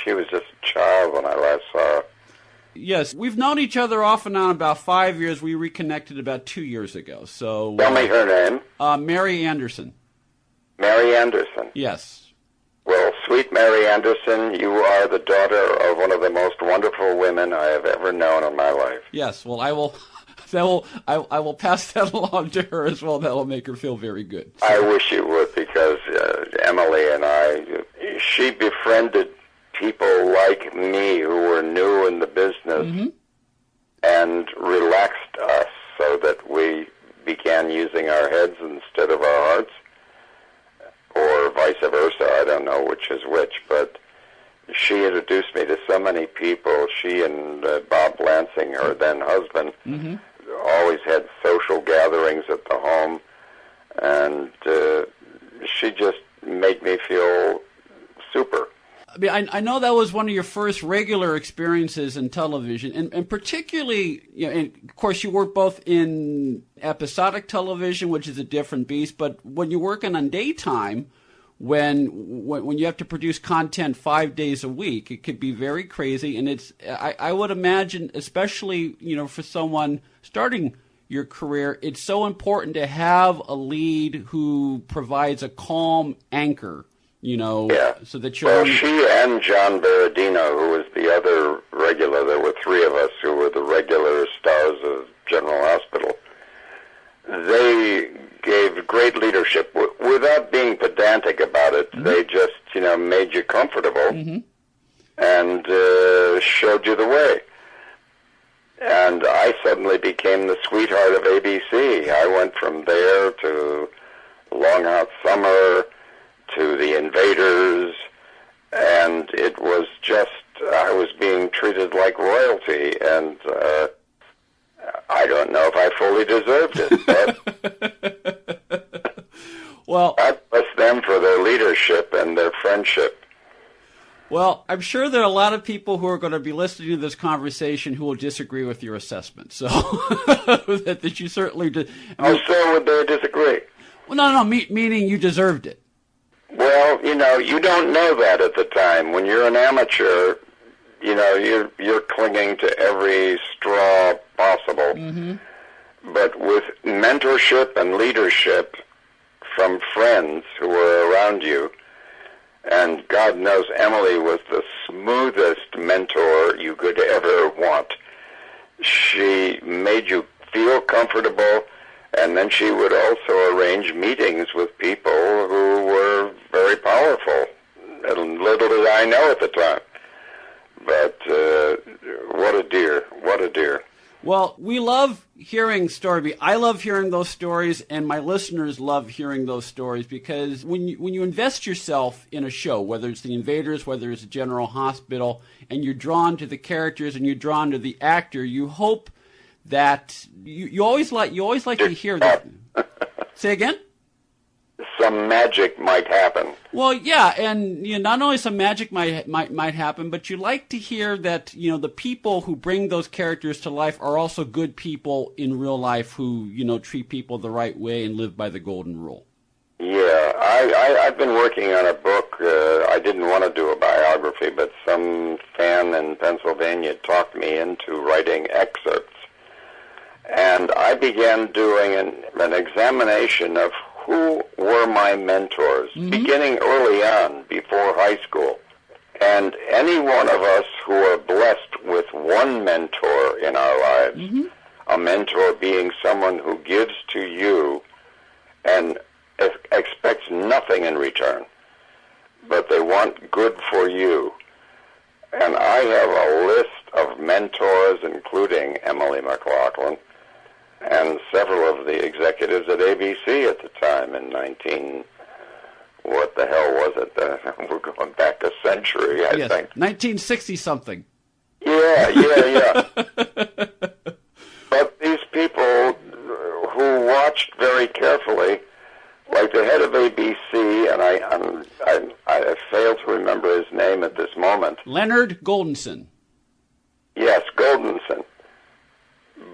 She was just a child when I last saw her. Yes, we've known each other off and on about 5 years. We reconnected about 2 years ago. So Tell me her name. Mary Anderson. Mary Anderson. Yes. Well, sweet Mary Anderson, you are the daughter of one of the most wonderful women I have ever known in my life. Yes. Well, I will pass that along to her as well. That will make her feel very good. So. I wish you would, because Emily and she befriended people like me who were new in the business and relaxed us so that we began using our heads instead of our hearts, or vice versa. I don't know which is which, but she introduced me to so many people. She and Bob Lansing, her then husband, always had social gatherings at the home, and she just made me feel super. I mean, I know that was one of your first regular experiences in television, and particularly, and of course, you work both in episodic television, which is a different beast, but when you're working on daytime, when you have to produce content 5 days a week, it could be very crazy, and I would imagine, especially, for someone starting your career, it's so important to have a lead who provides a calm anchor. So that you're... Well, she and John Berardino, who was the other regular, there were three of us who were the regular stars of General Hospital, they gave great leadership without being pedantic about it. They just, made you comfortable and showed you the way. And I suddenly became the sweetheart of ABC. I went from there to Long Hot Summer, to The Invaders, and it was just, I was being treated like royalty, and I don't know if I fully deserved it, but well, God bless them for their leadership and their friendship. Well, I'm sure there are a lot of people who are going to be listening to this conversation who will disagree with your assessment, so that you certainly did. So would they disagree? Well, no, meaning you deserved it. Well, you don't know that at the time. When you're an amateur, you're clinging to every straw possible. But with mentorship and leadership from friends who were around you, and God knows Emily was the smoothest mentor you could ever want. She made you feel comfortable, and then she would also arrange meetings with people who were very powerful. And little did I know at the time. But what a dear, what a dear. Well, we love hearing stories. I love hearing those stories, and my listeners love hearing those stories, because when you invest yourself in a show, whether it's The Invaders, whether it's General Hospital, and you're drawn to the characters and you're drawn to the actor, you hope that you always like to hear that. Say again? Some magic might happen. Well, yeah, and not only some magic might happen, but you like to hear that the people who bring those characters to life are also good people in real life who treat people the right way and live by the golden rule. Yeah, I've been working on a book. I didn't want to do a biography, but some fan in Pennsylvania talked me into writing excerpts. And I began doing an examination of who were my mentors, beginning early on, before high school. And any one of us who are blessed with one mentor in our lives, a mentor being someone who gives to you and expects nothing in return, but they want good for you. And I have a list of mentors, including Emily McLaughlin, and several of the executives at ABC at the time in what the hell was it? We're going back a century, I think. 1960-something. Yeah. But these people who watched very carefully, like the head of ABC, and I fail to remember his name at this moment. Leonard Goldenson. Yes, Goldenson.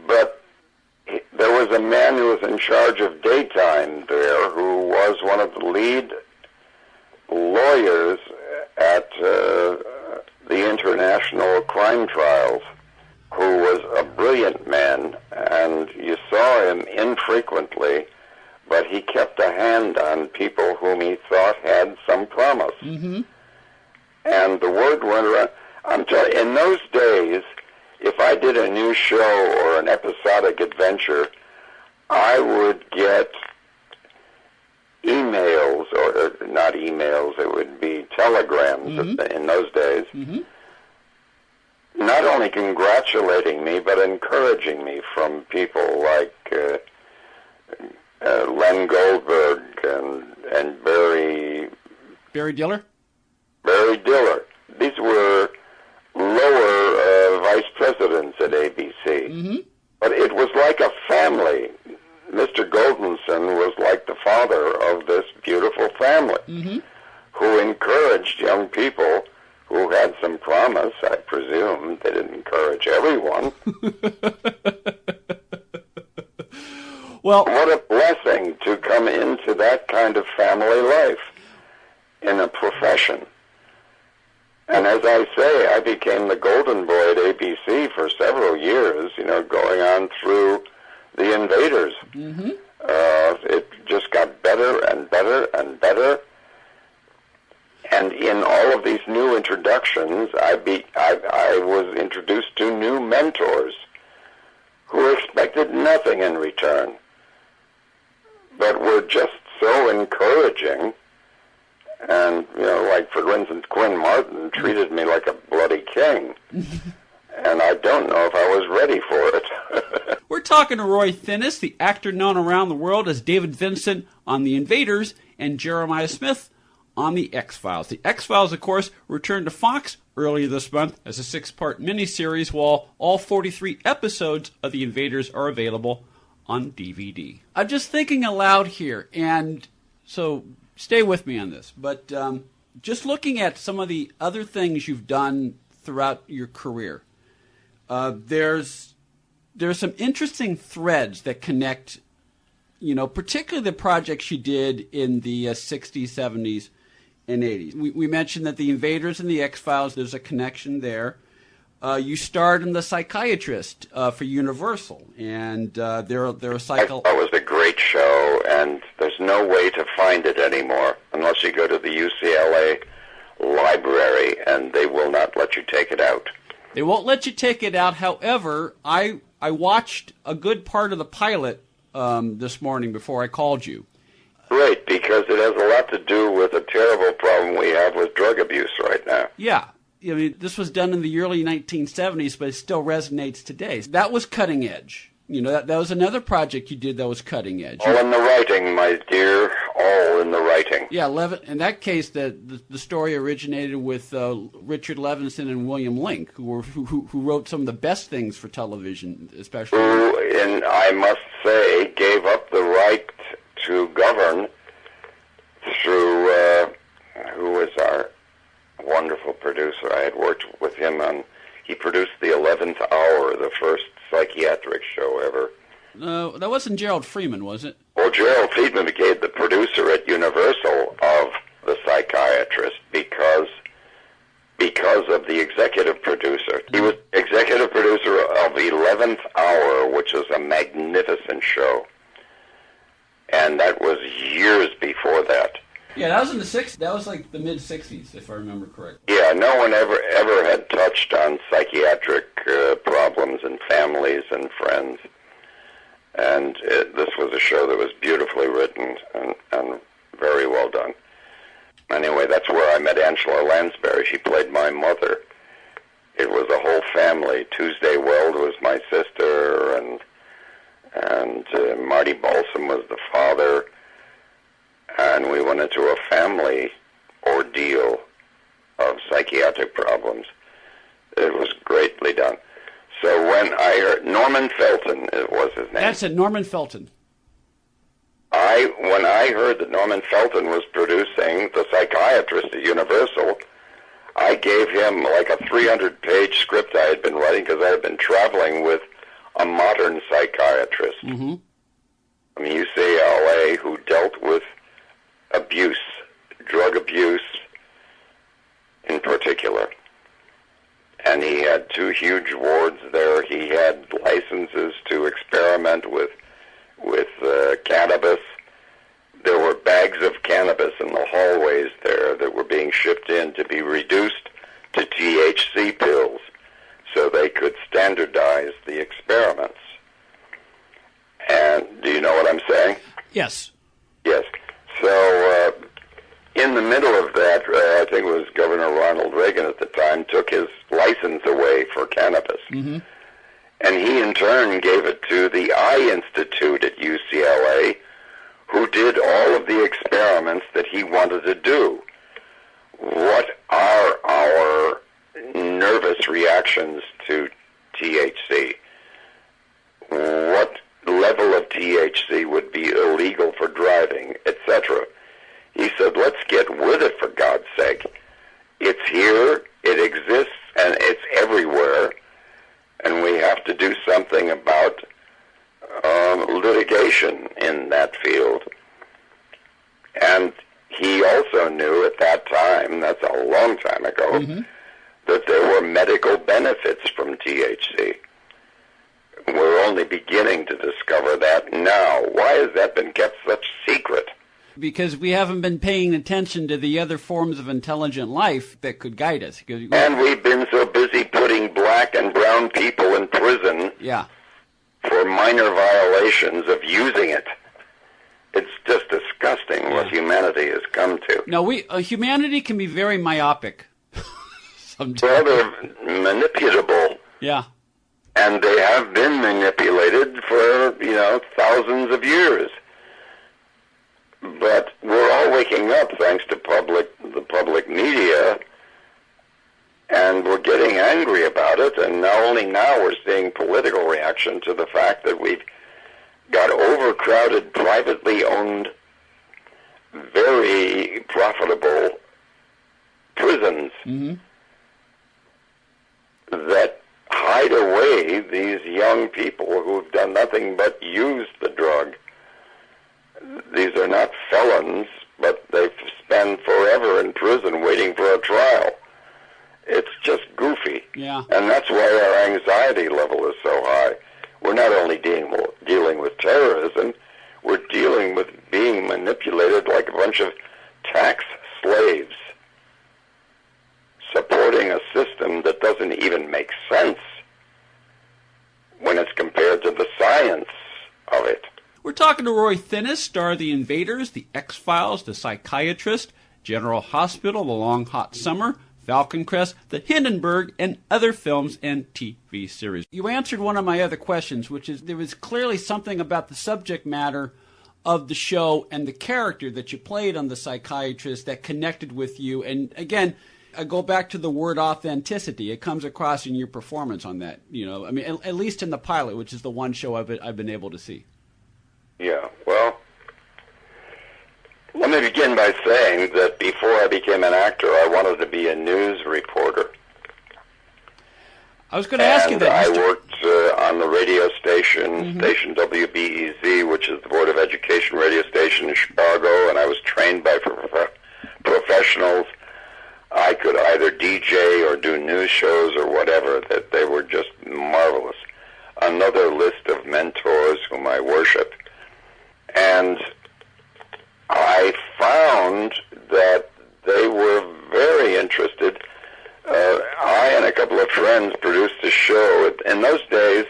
But there was a man who was in charge of daytime there who was one of the lead lawyers at national crime trials, who was a brilliant man, and you saw him infrequently, but he kept a hand on people whom he thought had some promise. Mm-hmm. And the word went around. I'm telling you, in those days, if I did a new show or an episodic adventure, I would get emails, or not emails, it would be telegrams in those days, not only congratulating me, but encouraging me from people like Len Goldberg and Barry Diller? Barry Diller. These were lower vice presidents at ABC. Mm-hmm. But it was like a family. Mr. Goldenson was like the father of this beautiful family who encouraged young people who had some promise, I presume. They didn't encourage everyone. Well, what a blessing to come into that kind of family life in a profession. And as I say, I became the golden boy at ABC for several years, going on through The Invaders. Mm-hmm. It just got better and better and better. And in all of these new introductions, I was introduced to new mentors who expected nothing in return, but were just so encouraging. And, like, for instance, Quinn Martin treated me like a bloody king. And I don't know if I was ready for it. We're talking to Roy Thinnes, the actor known around the world as David Vincent on The Invaders, and Jeremiah Smith on The X-Files. The X-Files, of course, returned to Fox earlier this month as a 6-part miniseries, while all 43 episodes of The Invaders are available on DVD. I'm just thinking aloud here, and so stay with me on this, but just looking at some of the other things you've done throughout your career, there's some interesting threads that connect, particularly the projects you did in the 60s, 70s, and 80s. We mentioned that The Invaders and The X-Files, there's a connection there. You starred in The Psychiatrist for Universal, and they're a That was a great show, and there's no way to find it anymore unless you go to the UCLA library, and they will not let you take it out. They won't let you take it out. However, I watched a good part of the pilot this morning before I called you. Great, because it has a lot to do with a terrible problem we have with drug abuse right now. Yeah. I mean, this was done in the early 1970s, but it still resonates today. That was cutting edge. That was another project you did that was cutting edge. All in the writing, my dear. All in the writing. Yeah, in that case, the story originated with Richard Levinson and William Link, who wrote some of the best things for television, especially. Who, I must say, gave up the right to govern through who was our wonderful producer. I had worked with him on. He produced The 11th Hour, the first psychiatric show ever. No, that wasn't Gerald Freeman, was it? Well, Gerald Freeman became the producer at Universal of The Psychiatrist because of the executive producer. He was executive producer of 11th Hour, which is a magnificent show. And that was years before that. Yeah, that was in the 60s. That was like the mid-60s, if I remember correctly. Yeah, no one ever had touched on psychiatric problems in families and friends. And this was a show that was beautifully written and very well done. Anyway, that's where I met Angela Lansbury. She played my mother. It was a whole family. Tuesday Weld was my sister, and Marty Balsam was the father. And we went into a family ordeal of psychiatric problems. It was greatly done. So when I heard Norman Felton, it was his name. That's it, Norman Felton. When I heard that Norman Felton was producing The Psychiatrist at Universal, I gave him like a 300-page script I had been writing because I had been traveling with a modern psychiatrist from UCLA who dealt with abuse, drug abuse in particular. and he had 2 huge wards there. He had licenses to experiment with cannabis. There were bags of cannabis in the hallways there that were being shipped in to be reduced to THC pills so they could standardize the experiments. And do you know what I'm saying? Yes. Yes. So in the middle of that, I think it was Governor Ronald Reagan at the time, took his license away for cannabis. Mm-hmm. And he, in turn, gave it to the Eye Institute at UCLA, who did all of the experiments that he wanted to do. What are our nervous reactions to THC? What level of THC would be illegal for driving, etc.? He said, let's get with it, for God's sake. It's here, it exists, and it's everywhere, and we have to do something about litigation in that field. And he also knew at that time, that's a long time ago, mm-hmm. that there were medical benefits from THC. We're only beginning to discover that now. Why has that been kept such secret? Because we haven't been paying attention to the other forms of intelligent life that could guide us. And we've been so busy putting black and brown people in prison for minor violations of using it. It's just disgusting what humanity has come to. No, humanity can be very myopic sometimes. Well, they're manipulable. Yeah. And they have been manipulated for, thousands of years. But we're all waking up thanks to the public media, and we're getting angry about it, and only now we're seeing political reaction to the fact that we've got overcrowded, privately owned, very profitable prisons mm-hmm. that hide away these young people who've done nothing but use the drug. These are not felons, but they've spent forever in prison waiting for a trial. It's just goofy. Yeah. And that's why our anxiety level is so high. We're not only dealing with terrorism, we're dealing with being manipulated like a bunch of tax slaves, supporting a system that doesn't even make sense when it's compared to the science of it. We're talking to Roy Thinnes, star of The Invaders, The X-Files, The Psychiatrist, General Hospital, The Long Hot Summer, Falcon Crest, The Hindenburg, and other films and TV series. You answered one of my other questions, which is there was clearly something about the subject matter of the show and the character that you played on The Psychiatrist that connected with you. And again, I go back to the word authenticity. It comes across in your performance on that. At least in the pilot, which is the one show I've been able to see. Yeah, well, let me begin by saying that before I became an actor, I wanted to be a news reporter. I was going to ask you that. I worked on the radio station, mm-hmm. station WBEZ, which is the Board of Education radio station in Chicago, and I was trained by professionals. I could either DJ or do news shows or whatever, that they were just marvelous. Another list of mentors whom I worship. And I found that they were very interested. I and a couple of friends produced a show. In those days,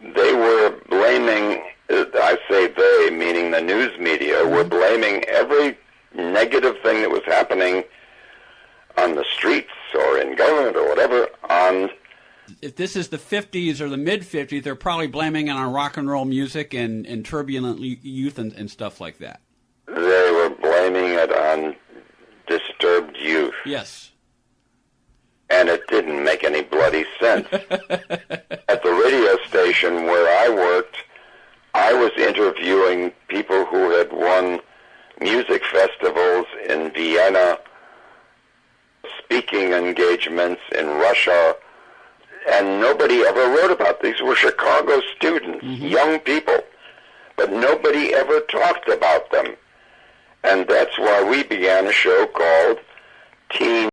they were blaming, I say they, meaning the news media, were blaming every negative thing that was happening on the streets or in government or whatever on... If this is the 50s or the mid-50s, they're probably blaming it on rock and roll music and turbulent youth and stuff like that. They were blaming it on disturbed youth. Yes. And it didn't make any bloody sense. At the radio station where I worked, I was interviewing people who had won music festivals in Vienna, speaking engagements in Russia, and nobody ever wrote about these. Were Chicago students, mm-hmm. young people, but nobody ever talked about them. And that's why we began a show called Teen